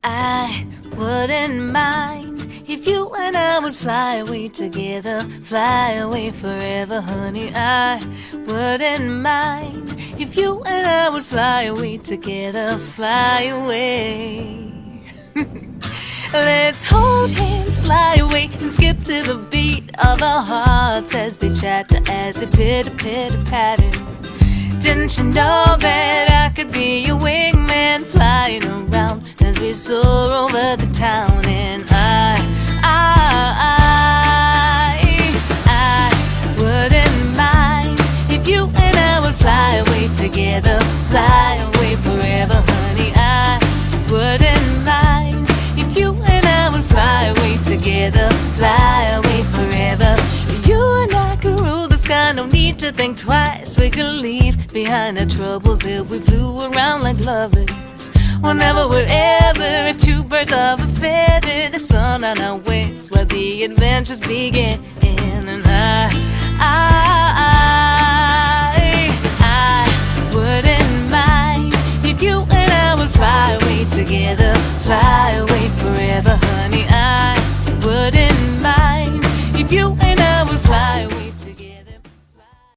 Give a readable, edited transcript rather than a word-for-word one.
I wouldn't mind if you and I would fly away together, fly away forever, honey. I wouldn't mind if you and I would fly away together, fly away. Let's hold hands, fly away, and skip to the beat of our hearts as they chatter, as they pitter-pitter-patter. Didn't you know that I could be your wingman, flying around as we soar over the town? And I wouldn't mind if you and I would fly away together, fly away forever, honey. I wouldn't mind if you and I would fly away together, fly away forever. You and I could rule the sky, no need to think twice. We could leave behind our troubles if we flew around like lovers. Whenever, wherever, two birds of a feather, the sun on our wings, let the adventures begin. And I wouldn't mind if you and I would fly away together,